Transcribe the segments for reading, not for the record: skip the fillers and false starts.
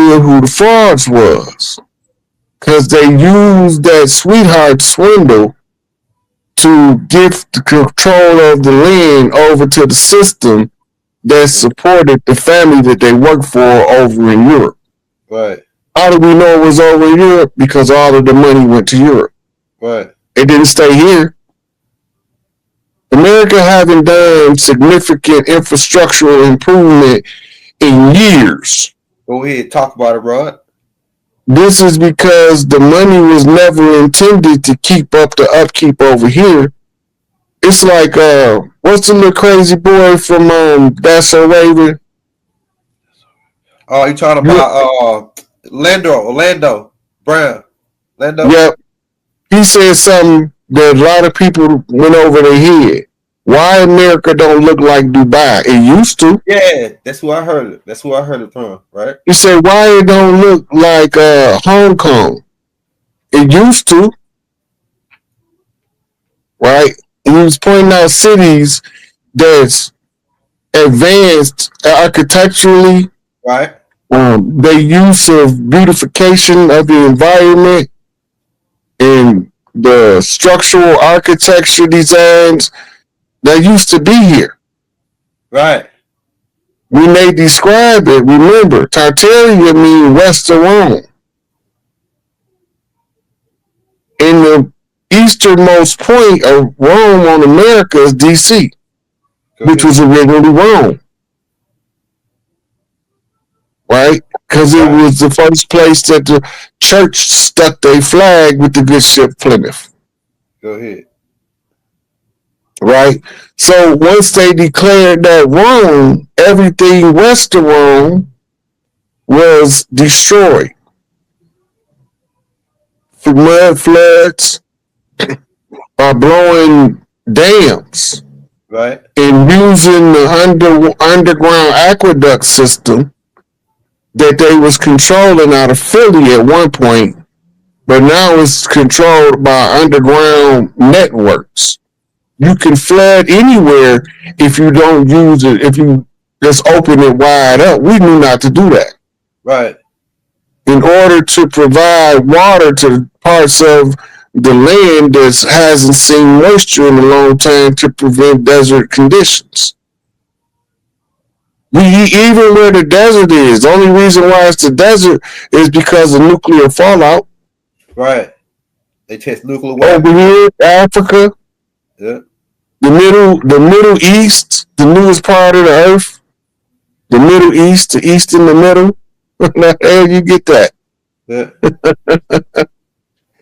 idea who the frauds was. Because they used that sweetheart swindle to give the control of the land over to the system that supported the family that they worked for over in Europe. Right. How do we know it was over in Europe? Because all of the money went to Europe. Right. It didn't stay here. America haven't done significant infrastructural improvement in years. Go ahead, talk about it, Rod. This is because the money was never intended to keep up the upkeep over here. It's like, what's the little crazy boy from That's So Raven? Oh, you talking about Orlando Brown. Yep. He said something that a lot of people went over their head. Why America don't look like Dubai? It used to. Yeah, that's who I heard it. That's who I heard it from, right? He said, why it don't look like Hong Kong? It used to. Right? He was pointing out cities that's advanced architecturally. Right. The use of beautification of the environment and the structural architecture designs that used to be here. Right. When they describe it, remember, Tartaria means west of Rome. In the easternmost point of Rome on America is D.C., which was originally Rome. Right? Because it was the first place that the church stuck their flag with the good ship Plymouth. Go ahead. Right? So once they declared that Rome, everything west of Rome was destroyed. For mud floods, by blowing dams, right, and using the underground aqueduct system that they was controlling out of Philly at one point, but now it's controlled by underground networks. You can flood anywhere if you don't use it, if you just open it wide up. We knew not to do that. Right. In order to provide water to parts of the land that hasn't seen moisture in a long time to prevent desert conditions. Even where the desert is, the only reason why it's the desert is because of nuclear fallout. Right. They test nuclear weapons. Over here, Africa, yeah. the Middle East, the newest part of the earth, the Middle East, the East in the middle. How the hell you get that? Yeah.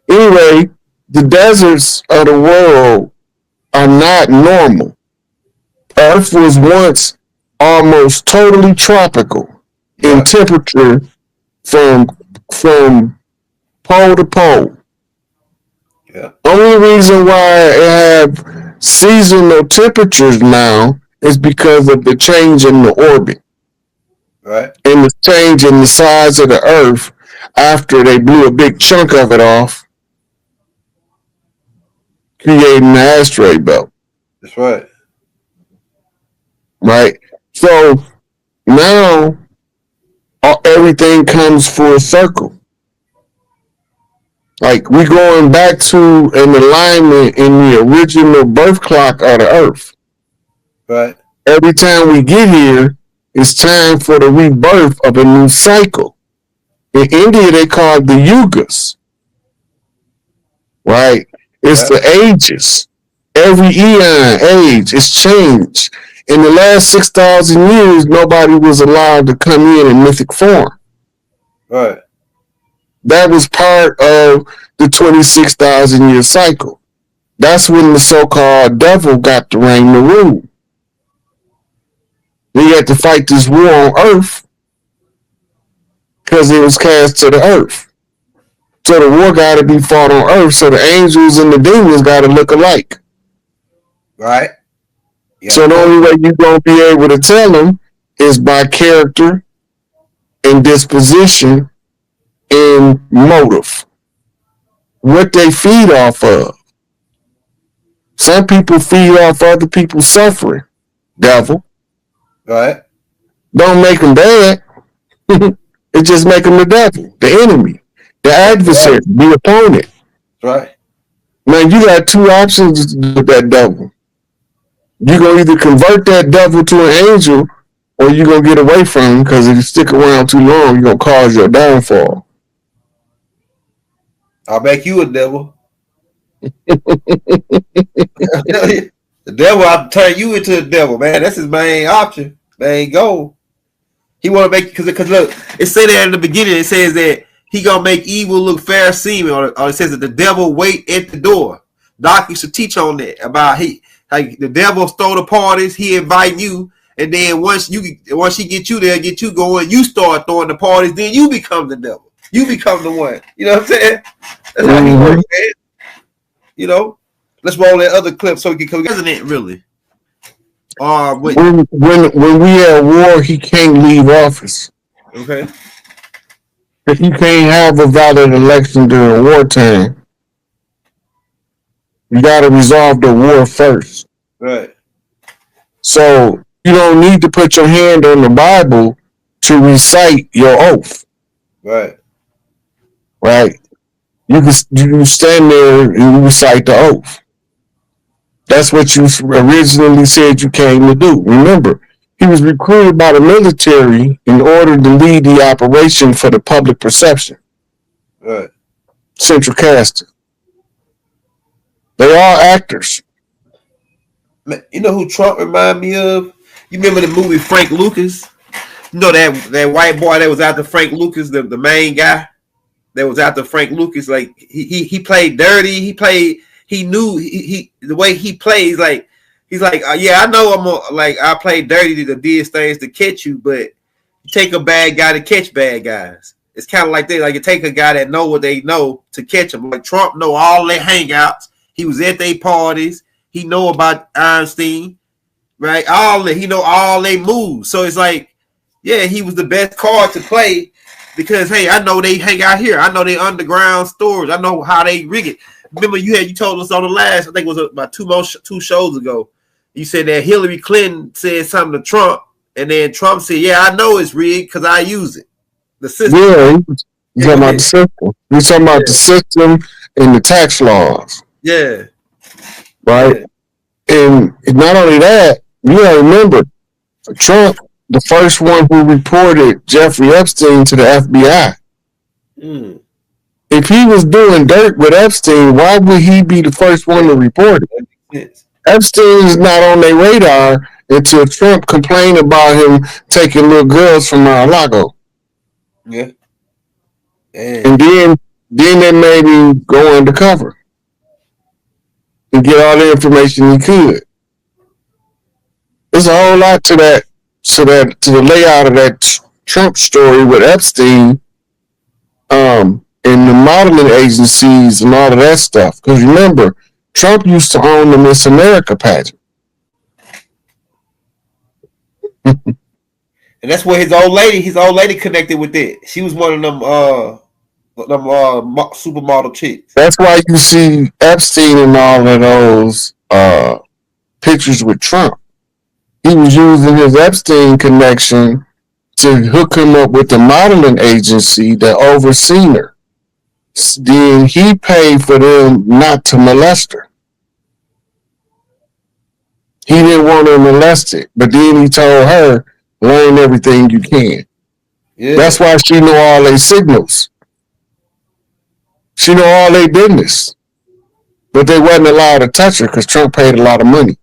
Anyway, the deserts of the world are not normal. Earth was once almost totally tropical in temperature from pole to pole. Yeah. Only reason why it have seasonal temperatures now is because of the change in the orbit. Right. And the change in the size of the Earth after they blew a big chunk of it off, creating the asteroid belt. That's right. Right. So now everything comes full circle. Like we're going back to an alignment in the original birth clock of the Earth. Right. Every time we get here, it's time for the rebirth of a new cycle. In India, they call it the yugas. Right? It's the ages. Every eon, age, it's changed. In the last 6,000 years, nobody was allowed to come in mythic form. Right. That was part of the 26,000 year cycle. That's when the so-called devil got to reign the rule. They had to fight this war on Earth because it was cast to the Earth. So the war got to be fought on Earth. So the angels and the demons got to look alike. Right. Yeah. So the only way you're going to be able to tell them is by character and disposition and motive. What they feed off of. Some people feed off other people's suffering. Devil. Right. Don't make them bad. It just make him the devil, the enemy, the adversary, the opponent. Right. Now you got two options with that devil. You're gonna either convert that devil to an angel, or you're gonna get away from him, because if you stick around too long, you're gonna cause your downfall. I'll make you a devil. The devil, I'll turn you into a devil, man. That's his main option, main goal. He want to make, because look, it said there in the beginning, it says that he gonna make evil look fair seeming, or it says that the devil wait at the door. Doc used to teach on that about how the devil stole the parties, he invite you, and then once he get you there, get you going, you start throwing the parties, then you become the devil. You become the one. You know what I'm saying? That's how he works, man. You know, let's roll that other clip so we can come. Isn't it really? When we at war, he can't leave office. Okay. If you can't have a valid election during wartime, you got to resolve the war first. Right. So you don't need to put your hand on the Bible to recite your oath. Right. Right. You stand there and you recite the oath. That's what you originally said you came to do. Remember, he was recruited by the military in order to lead the operation for the public perception. Right. Central casting. They are actors. You know who Trump remind me of? You remember the movie Frank Lucas? You know that white boy that was after Frank Lucas, the main guy that was after Frank Lucas. Like he played dirty. He knew the way he plays. Like he's like, yeah, I know I played dirty to did things to catch you, but you take a bad guy to catch bad guys. It's kind of like that. Like you take a guy that know what they know to catch them. Like Trump know all their hangouts. He was at their parties. He know about Einstein, right? He know all they moves. So it's like, yeah, he was the best card to play because hey, I know they hang out here. I know they underground stores. I know how they rig it. Remember, you told us on the last, I think it was about two shows ago. You said that Hillary Clinton said something to Trump, and then Trump said, "Yeah, I know it's rigged because I use it." The system. Yeah, he's talking about the system. He's talking about the system and the tax laws. Yeah. Right. Yeah. And not only that, you gotta remember, Trump, the first one who reported Jeffrey Epstein to the FBI. Mm. If he was doing dirt with Epstein, why would he be the first one to report it? Yes. Epstein is not on their radar until Trump complained about him taking little girls from Mar-a-Lago. Yeah. And then they made him go undercover and get all the information he could. There's a whole lot to the layout of that Trump story with Epstein, and the modeling agencies and all of that stuff. Because remember, Trump used to own the Miss America pageant. And that's where his old lady connected with it. She was one of them supermodel chicks. That's why you see Epstein in all of those pictures with Trump. He was using his Epstein connection to hook him up with the modeling agency that overseen her. Then he paid for them not to molest her. He didn't want her molested, but then he told her, learn everything you can. Yeah. That's why she know all their signals. She know all their business. But they wasn't allowed to touch her because Trump paid a lot of money.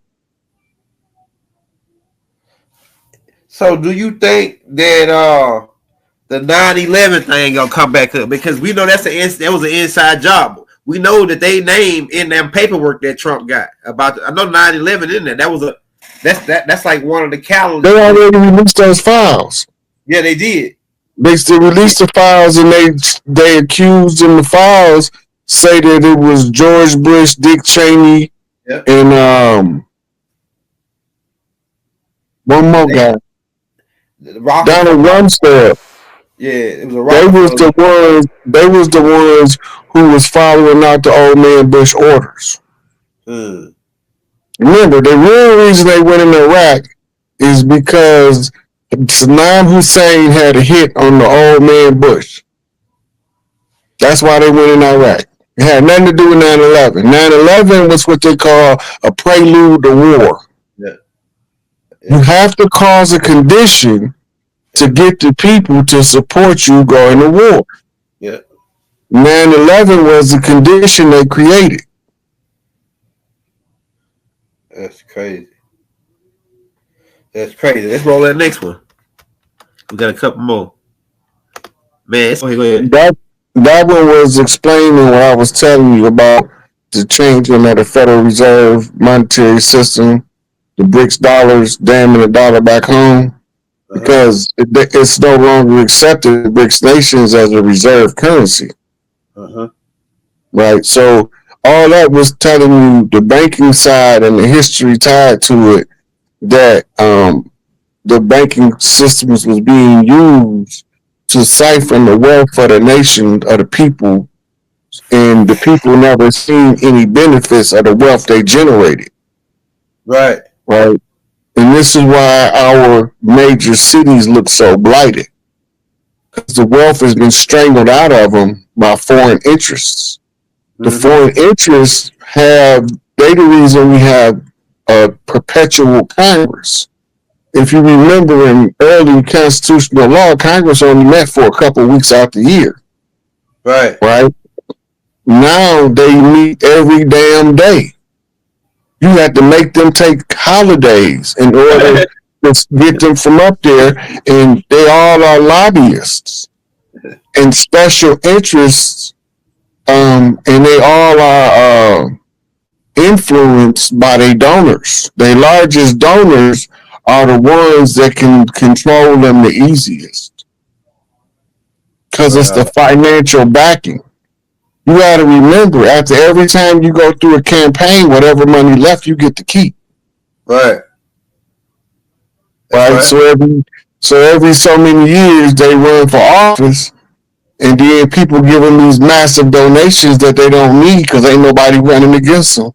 So do you think that the 9/11 thing gonna come back up? Because we know that was an inside job. We know that they named in that paperwork that Trump got about. I know 9/11 in there. That's like one of the calendars. They already released those files. Yeah, they did. They still released the files, and they accused in the files say that it was George Bush, Dick Cheney, and one more guy, Donald Rumsfeld. Yeah, it was a They was the ones who was following out the old man Bush orders. Remember, the real reason they went in Iraq is because Saddam Hussein had a hit on the old man Bush. That's why they went in Iraq. It had nothing to do with 9/11. 9/11 was what they call a prelude to war. Yeah. You have to cause a condition to get the people to support you going to war. Yeah. 9/11 was the condition they created. That's crazy. That's crazy. Let's roll that next one. We got a couple more. Man, go ahead. That one was explaining what I was telling you about the changing of the Federal Reserve monetary system, the BRICS dollars, damning the dollar back home, because it's no longer accepted in BRICS nations as a reserve currency. Right? So all that was telling you the banking side and the history tied to it, that the banking systems was being used to siphon the wealth of the nation, of the people, and the people never seen any benefits of the wealth they generated. Right. Right. And this is why our major cities look so blighted, because the wealth has been strangled out of them by foreign interests. The foreign interests they the reason we have a perpetual Congress. If you remember, in early constitutional law, Congress only met for a couple of weeks out the year. Right. Right. Now they meet every damn day. You have to make them take holidays in order to get them from up there, and they all are lobbyists and special interests, and they all are influenced by their donors. Their largest donors are the ones that can control them the easiest, because it's the financial backing. You got to remember, after every time you go through a campaign, whatever money left, you get to keep. Right. Right. So every so many years they run for office, and then people give them these massive donations that they don't need because ain't nobody running against them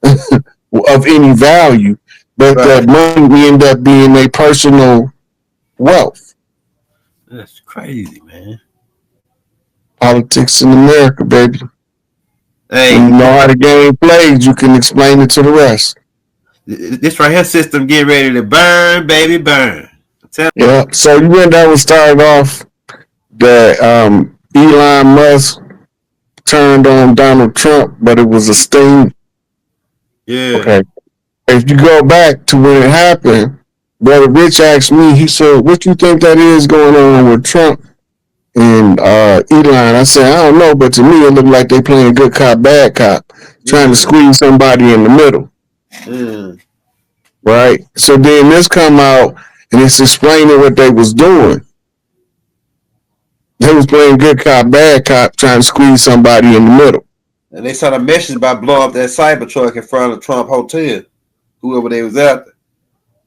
of any value. But that money end up being their personal wealth. That's crazy, man. Politics in America, baby. Hey, when you know how the game plays, you can explain it to the rest. This right here system getting ready to burn, baby, burn. Yeah. So you went down and started off that Elon Musk turned on Donald Trump, but it was a sting. Yeah. Okay. If you go back to when it happened, Brother Rich asked me, he said, what you think that is going on with Trump and Elon? I said, I don't know, but to me it looked like they playing good cop, bad cop, trying to squeeze somebody in the middle. Right? So then this come out and it's explaining what they was doing. They was playing good cop, bad cop, trying to squeeze somebody in the middle. And they sent a message by blowing up that Cybertruck in front of the Trump Hotel, whoever they was after.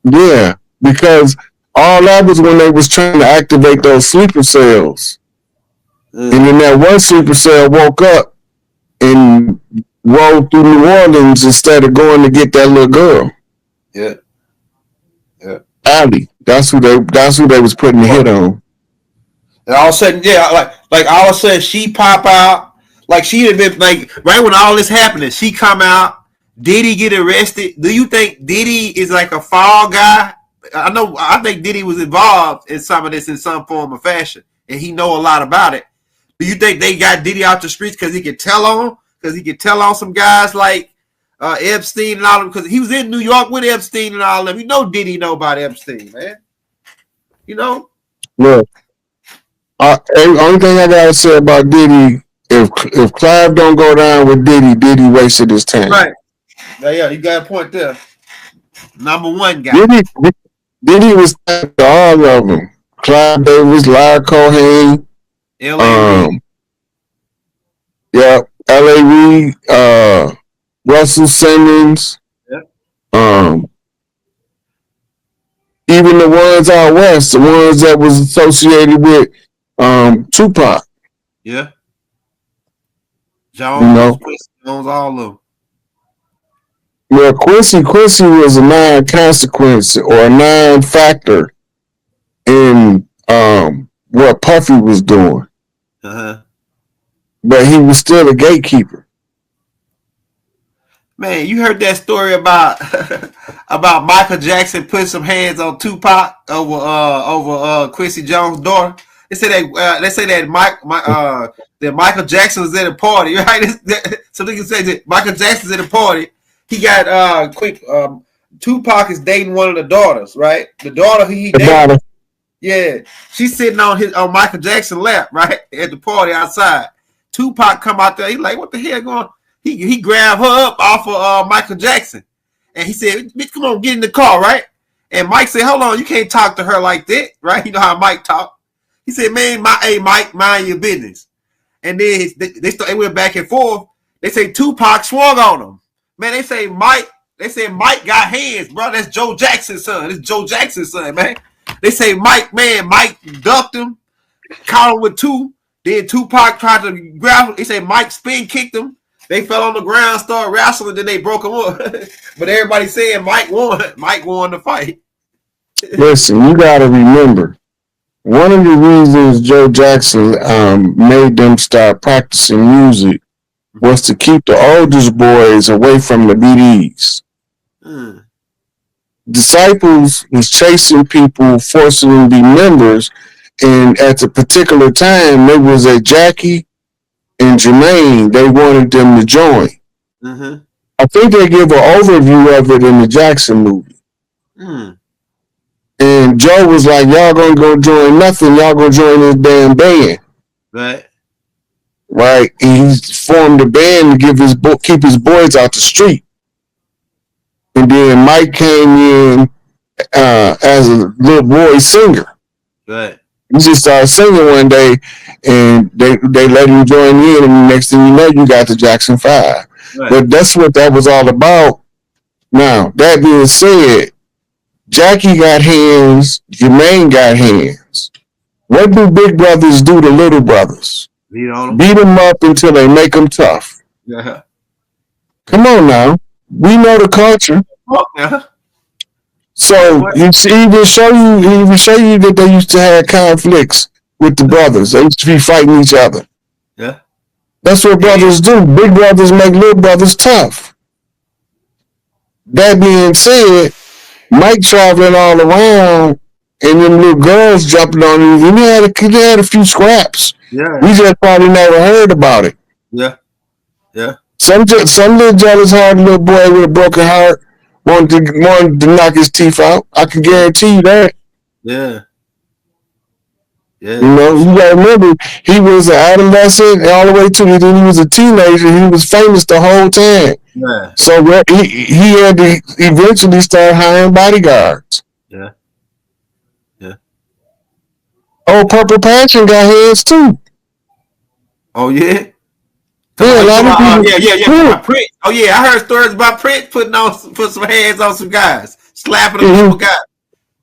Yeah, because all that was when they was trying to activate those sleeper cells. And then that one sleeper cell woke up and rolled through New Orleans instead of going to get that little girl. Yeah. Yeah. Allie. That's who they was putting the hit on. And all of a sudden, yeah, like all of a sudden she pop out. Like she had been like right when all this happening, she come out. Diddy get arrested. Do you think Diddy is like a fall guy? I think Diddy was involved in some of this in some form or fashion, and he know a lot about it. Do you think they got Diddy out the streets because he could tell on? Because he could tell on some guys like Epstein and all of them? Because he was in New York with Epstein and all of them. You know Diddy know about Epstein, man. You know? Look, only thing I gotta say about Diddy, if Clive don't go down with Diddy, Diddy wasted his time. Right. Yeah, you got a point there. Number one guy. Diddy was to all of them. Clive Davis, Larry Cohen, L.A. Reid, Russell Simmons, even the ones out west, the ones that was associated with Tupac. Yeah. Jones, Jones, all of them. Well, Quincy was a non-consequence or a non-factor in what Puffy was doing. But he was still a gatekeeper. Man, you heard that story about about Michael Jackson putting some hands on Tupac over Quincy Jones' daughter. They say that that Michael Jackson was at a party, right? So they can say that Michael Jackson's at a party. He got Tupac is dating one of the daughters, right? The daughter he dated. Yeah, she's sitting on Michael Jackson's lap, right, at the party outside. Tupac come out there. He's like, "What the hell going on?" He grabbed her up off of Michael Jackson, and he said, "Bitch, come on, get in the car, right?" And Mike said, "Hold on, you can't talk to her like that, right?" You know how Mike talk. He said, "Man, Mike, mind your business." And then they went back and forth. They say Tupac swung on him. Man, they say Mike got hands, bro. That's Joe Jackson's son. It's Joe Jackson's son, man. They say Mike ducked him, caught him with two. Then Tupac tried to grab him. They say Mike spin kicked him. They fell on the ground, started wrestling, then they broke him up. But everybody saying Mike won. Mike won the fight. Listen, you got to remember, one of the reasons Joe Jackson made them start practicing music was to keep the oldest boys away from the BDs. Disciples was chasing people, forcing them to be members, and at the particular time, there was a Jackie and Jermaine. They wanted them to join. I think they give an overview of it in the Jackson movie. And Joe was like, "Y'all gonna go join nothing. Y'all gonna join this damn band." Right. And he formed a band to keep his boys out the street. And then Mike came in as a little boy singer. He just started singing one day, and they let him join in, and the next thing you know, you got the Jackson 5. But that's what that was all about. Now, that being said, Jackie got hands, Jermaine got hands. What do big brothers do to little brothers? Beat them up until they make them tough. Come on now. We know the culture. So he even show you that they used to have conflicts with the brothers. They used to be fighting each other. That's what brothers do. Big brothers make little brothers tough. That being said, Mike traveling all around and them little girls jumping on you. He had a few scraps. We just probably never heard about it. Some little jealous hearted little boy with a broken heart wanted to knock his teeth out. I can guarantee you that. You know, you gotta remember, he was an adolescent all the way to then he was a teenager. He was famous the whole time. So he had to eventually start hiring bodyguards. Oh, Purple Passion got hands too. Oh yeah. Yeah, a lot of people. Prince. Oh yeah, I heard stories about Prince put some hands on some guys, slapping a couple guys.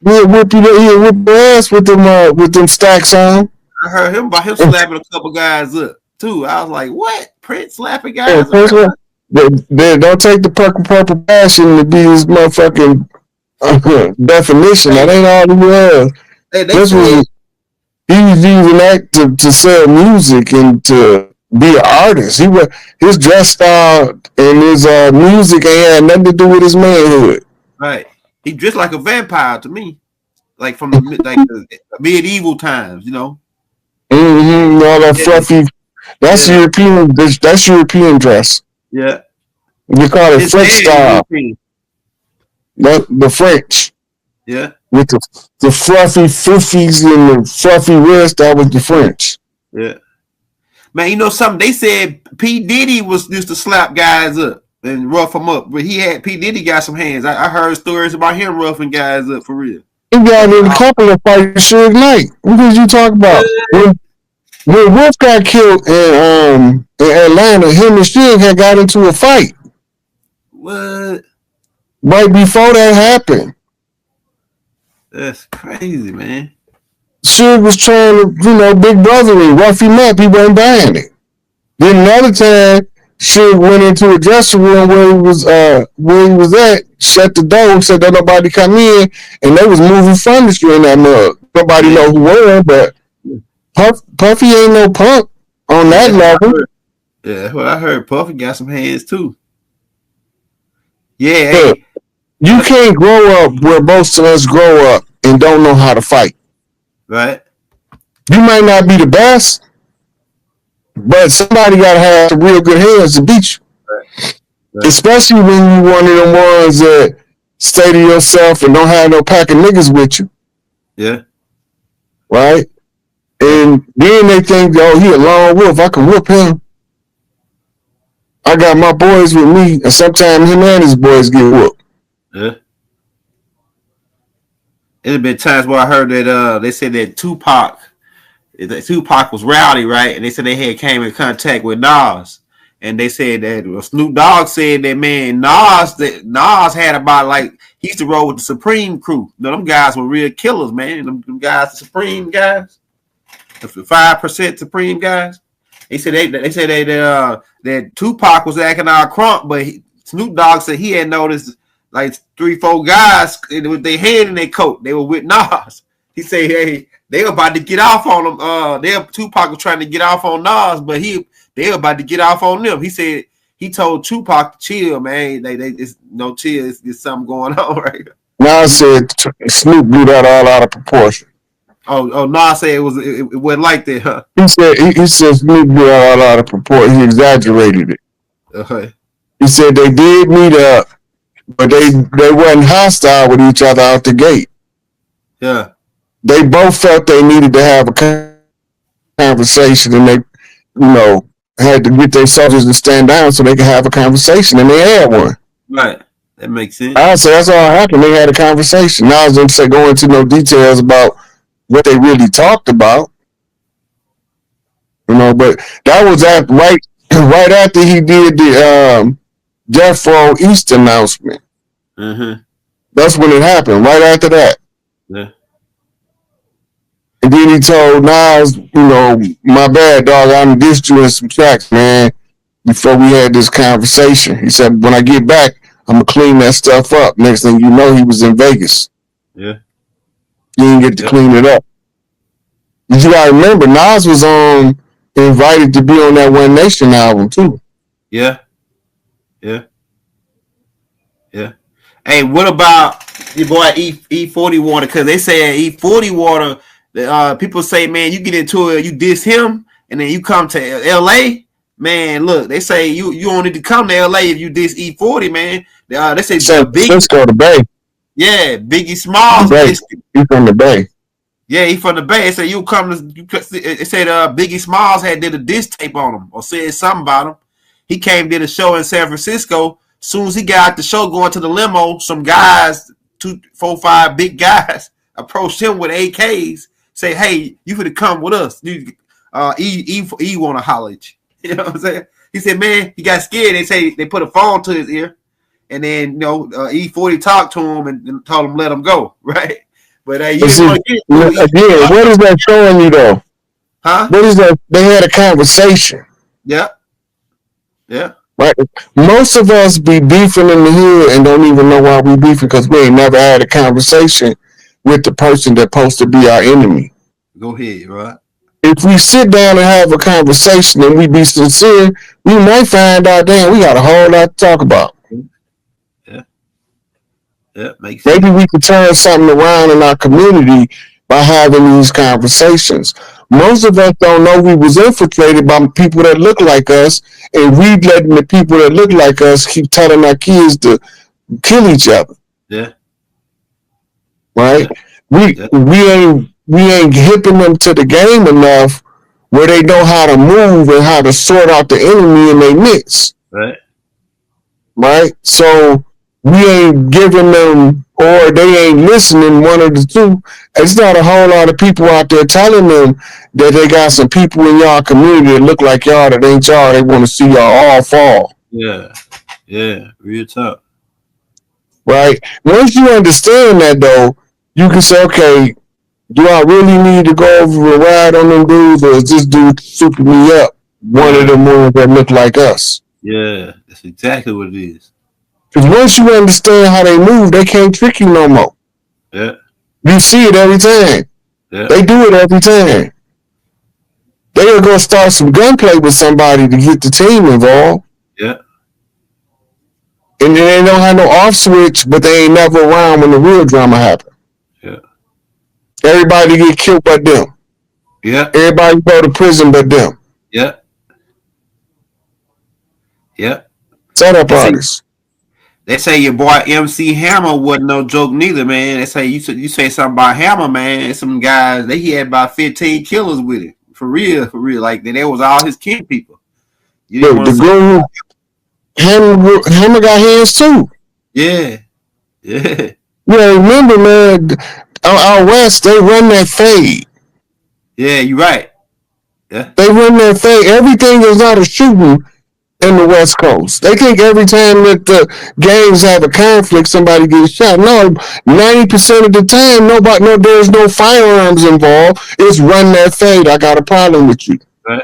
He'll whip your ass with them stacks on. I heard about him slapping a couple guys up too. I was like, what? Prince slapping guys? They don't take the purple passion to be his motherfucking definition. That ain't all he was. He was using that to sell music and to be an artist. His dress style and his music ain't had nothing to do with his manhood. Right. He dressed like a vampire to me, like from the medieval times, you know. All that fluffy. That's European. That's European dress. Yeah. You call it French style. The French. Yeah. With the fluffy foofies and the fluffy wrist, that was the French. Yeah. Man, you know something? They said P. Diddy used to slap guys up and rough them up, but P. Diddy got some hands. I heard stories about him roughing guys up for real. He got in a couple of fights Suge Knight. What did you talk about? When Wolf got killed in Atlanta, him and Suge had got into a fight. What? Right before that happened. That's crazy, man. Suge was trying to, big brothering, rough him up. He wasn't buying it. Then another time, Suge went into a dressing room where he was at, shut the door, said that nobody come in, and they was moving furniture in that mug. Nobody know who won, but Puffy ain't no punk on that level. Yeah, well, I heard Puffy got some hands too. Yeah, Look, hey. You can't grow up where most of us grow up and don't know how to fight. Right. You might not be the best, but somebody got to have some real good hands to beat you. Right. Especially when you one of them ones that stay to yourself and don't have no pack of niggas with you. Yeah. Right? And then they think, oh, he a lone wolf. I can whip him. I got my boys with me, and sometimes him and his boys get whooped. Yeah. There's been times where I heard that they said that Tupac was rowdy, right? And they said they had came in contact with Nas. And they said that Snoop Dogg said that, man, Nas had about, like, he used to roll with the Supreme crew. You know, them guys were real killers, man. Them guys, the Supreme guys, the 5% Supreme guys. They said that Tupac was acting all crunk, but Snoop Dogg said he had noticed like 3-4 guys with their hand in their coat. They were with Nas. He said, hey, they were about to get off on them. Tupac was trying to get off on Nas, but they were about to get off on them. He said he told Tupac to chill, man. They it's no chill. It's something going on right now. Nas said Snoop blew that all out of proportion. Oh, Nas said it wasn't like that, huh? He said Snoop blew that all out of proportion. He exaggerated it. Okay. He said they did meet up, but they wasn't hostile with each other out the gate. Yeah. They both felt they needed to have a conversation, and they, had to get their soldiers to stand down so they could have a conversation, and they had one. Right. That makes sense. I said that's all happened. They had a conversation. Now I didn't say go into no details about what they really talked about, but that was right after he did the Death Row East announcement. Mm-hmm. That's when it happened. Right after that. Yeah. And then he told Nas, my bad, dog. I dissed you in some tracks, man. Before we had this conversation, he said, when I get back, I'm gonna clean that stuff up. Next thing you know, he was in Vegas. Yeah. He didn't get to clean it up. But you gotta remember, Nas was invited to be on that One Nation album too. Yeah. Yeah. Yeah. Hey, what about your boy E40 Water? Because they say E40 Water, people say, man, you get into it, you diss him, and then you come to LA. Man, look, they say you don't need to come to LA if you diss E40, man. They say Biggie. Let's go to Bay. Yeah, Biggie Smalls. He's from the Bay. Yeah, he from the Bay. They say you come to. They said Biggie Smalls had did a diss tape on him or said something about him. He came did a show in San Francisco. Soon as he got out the show, going to the limo, some guys, 2, 4, 5 big guys, approached him with AKs. Say, hey, you could come with us. E want to holler at you. You know what I'm saying? He said, man, he got scared. They say they put a phone to his ear, and then E40 talked to him and told him let him go, right? But again, what is that showing you though? Huh? What is that? They had a conversation. Yeah. Yeah. Right. Most of us be beefing in the hood and don't even know why we beefing because we ain't never had a conversation with the person that's supposed to be our enemy. Go ahead, right? If we sit down and have a conversation and we be sincere, we might find out, damn, we got a whole lot to talk about. Yeah. Yeah, makes sense. Maybe we could turn something around in our community by having these conversations. Most of us don't know we was infiltrated by people that look like us, and we letting the people that look like us keep telling our kids to kill each other. Yeah. Right? Yeah. We ain't hipping them to the game enough where they know how to move and how to sort out the enemy in their midst. Right. Right? So we ain't giving them, or they ain't listening, one of the two. It's not a whole lot of people out there telling them that they got some people in y'all community that look like y'all that ain't y'all. They want to see y'all all fall. Yeah. Yeah. Real tough. Right? Once you understand that, though, you can say, okay, do I really need to go over and ride on them dudes, or is this dude souping me up? One of them ones that look like us. Yeah, that's exactly what it is. Because once you understand how they move, they can't trick you no more. Yeah. You see it every time. Yeah. They do it every time. They'll go start some gunplay with somebody to get the team involved. Yeah. And then they don't have no off switch, but they ain't never around when the real drama happen. Yeah. Everybody get killed but them. Yeah. Everybody go to prison but them. Yeah. Yeah. Setup artists. They say your boy MC Hammer wasn't no joke neither, man. They say you say something about Hammer, man. Some guys he had about 15 killers with it. For real. Like that was all his kin people. You didn't want to the girl Hammer got hands too. Yeah. Yeah. Yeah, remember, man, out west, they run that fade. Yeah, you're right. Yeah. They run that fade. Everything is not a shooting in the West Coast. They think every time that the gangs have a conflict, somebody gets shot. No, 90% of the time, there's no firearms involved. It's run that fade. I got a problem with you. Right.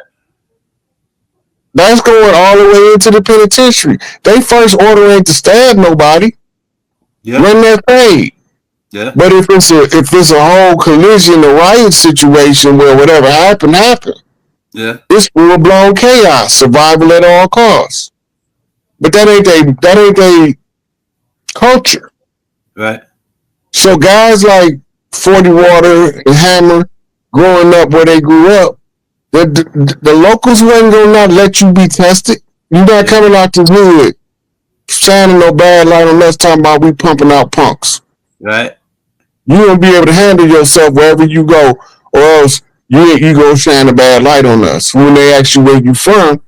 That's going all the way into the penitentiary. They first order ain't to stab nobody. Yep. Run that fade. Yeah. But if it's a whole collision, a riot situation where whatever happened. Yeah. It's full blown chaos, survival at all costs. But that ain't a culture. Right. So guys like 40 Water and Hammer, growing up where they grew up, the locals wasn't gonna not let you be tested. You're not coming out the hood shining no bad light on us talking about we pumping out punks. Right. You won't be able to handle yourself wherever you go, or else you gonna shine a bad light on us. When they ask you where you from,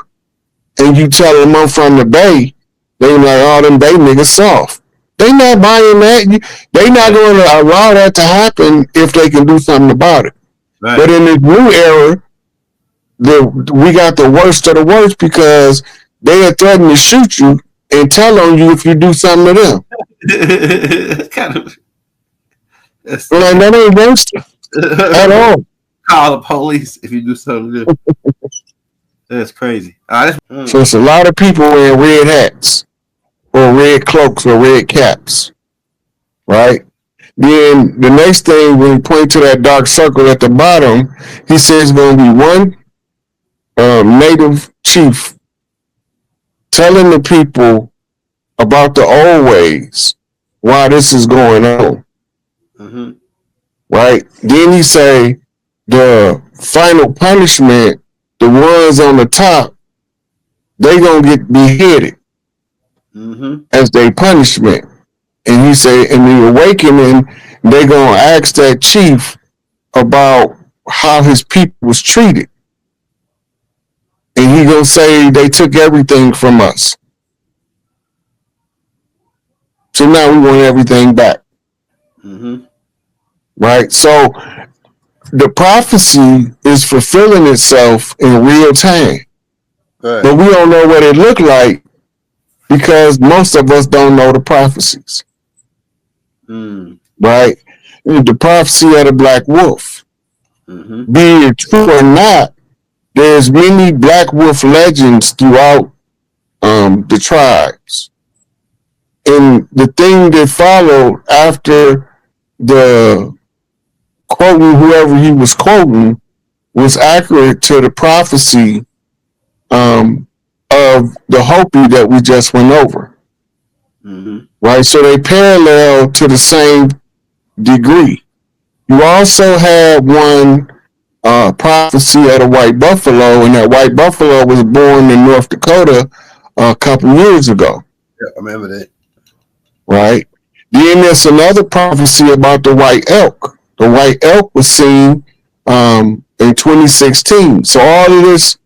and you tell them I'm from the Bay, they like, oh, them Bay niggas soft. They not buying that. They not going to allow that to happen if they can do something about it. Right. But in this new era, we got the worst of the worst because they are threatening to shoot you and tell on you if you do something to them. Kind of. Like, that ain't gangster at all. Call the police if you do something good. That's crazy. So it's a lot of people wearing red hats or red cloaks or red caps, right? Then the next thing, when he point to that dark circle at the bottom, he says it's going to be one native chief telling the people about the old ways, why this is going on. Mm-hmm. Right? Then he say the final punishment, the ones on the top, they gonna get beheaded as their punishment. And he say in the awakening, they gonna ask that chief about how his people was treated. And he gonna say they took everything from us. So now we want everything back. Mm-hmm. Right? So the prophecy is fulfilling itself in real time. Right. But we don't know what it looked like because most of us don't know the prophecies. Right? The prophecy of the black wolf. Mm-hmm. Be it true or not, there's many black wolf legends throughout the tribes. And the thing that followed after the quoting whoever he was quoting was accurate to the prophecy of the Hopi that we just went over. Mm-hmm. Right? So they parallel to the same degree. You also had one prophecy of the white buffalo, and that white buffalo was born in North Dakota a couple years ago. Yeah, I remember that. Right? Then there's another prophecy about the white elk. The white elk was seen in 2016. So all of this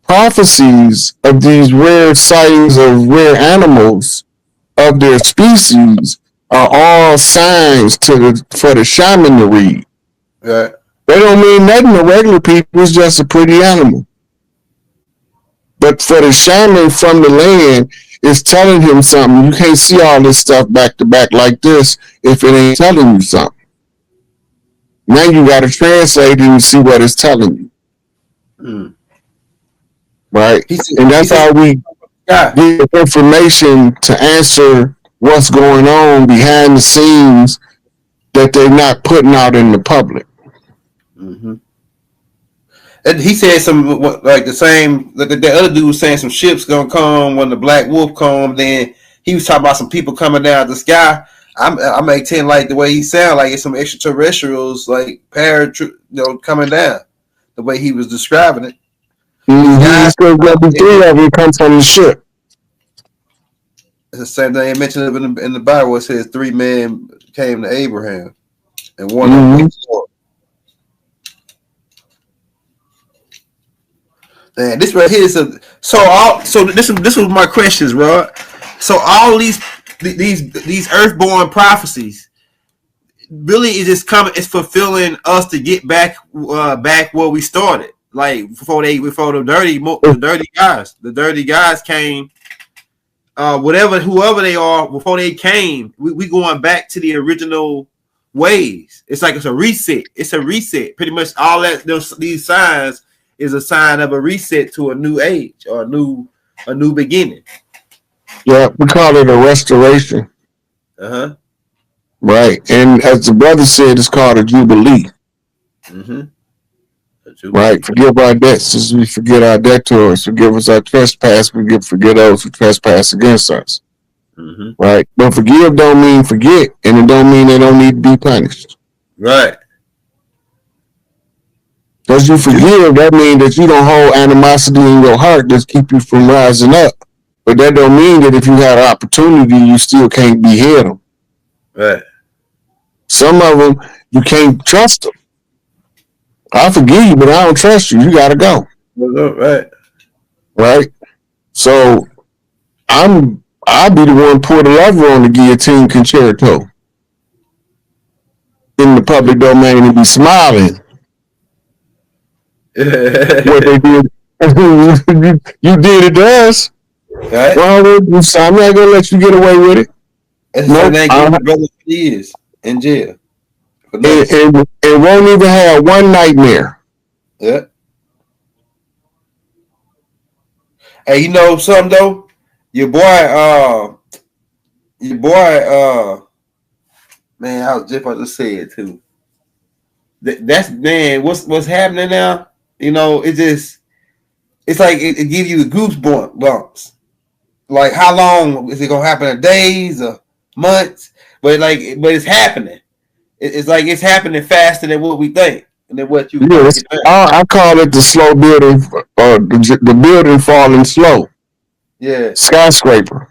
prophecies of these rare sightings of rare animals of their species are all signs for the shaman to read. Right. They don't mean nothing to regular people. It's just a pretty animal. But for the shaman from the land, it's telling him something. You can't see all this stuff back to back like this if it ain't telling you something. Now you got to translate it and see what it's telling you. Right? And that's how we get information to answer what's going on behind the scenes that they're not putting out in the public. Mm-hmm. And he said some like the same. Like the other dude was saying some ships gonna come when the Black Wolf come. Then he was talking about some people coming down the sky. I maintain like the way he sound like it's some extraterrestrials like coming down. The way he was describing it. Mm-hmm. So there'll be 3 of them come from the ship. It's the same thing they mentioned in the Bible. Where it says 3 men came to Abraham, and one of them was Lord. Man, this right here is so this was my questions, Rod. So all these earthborn prophecies really is just coming. It's fulfilling us to get back where we started. Like before the dirty guys came. Whoever they are, before they came, we going back to the original ways. It's like it's a reset. It's a reset. Pretty much all these signs is a sign of a reset to a new age or a new beginning. Yeah, we call it a restoration. Uh-huh. Right. And as the brother said, it's called a jubilee. Mm-hmm. Right. Forgive our debts as we forget our debtors. Forgive us our trespass. Forget those who trespass against us. Mm-hmm. Right. But forgive don't mean forget, and it don't mean they don't need to be punished. Right. Because you forgive, that means that you don't hold animosity in your heart that keep you from rising up. But that don't mean that if you had an opportunity, you still can't behead them. Right. Some of them, you can't trust them. I forgive you, but I don't trust you. You got to go. Right. Right. So I'll be the one pour the lever on the guillotine concerto in the public domain and be smiling. What they did, you did it to us. Right. Well, I'm not gonna let you get away with it. That's the thing. Give brother for years in jail. And won't even have one nightmare. Yeah. Hey, you know something though? Your boy, man, I was just about to say it too. That's man, what's happening now? You know, it's like it gives you the goosebumps. Like how long is it gonna happen? In days or months? But it's happening. It's like it's happening faster than what we think, and than what you. Yes, I call it the slow building, or the building falling slow. Yeah, skyscraper.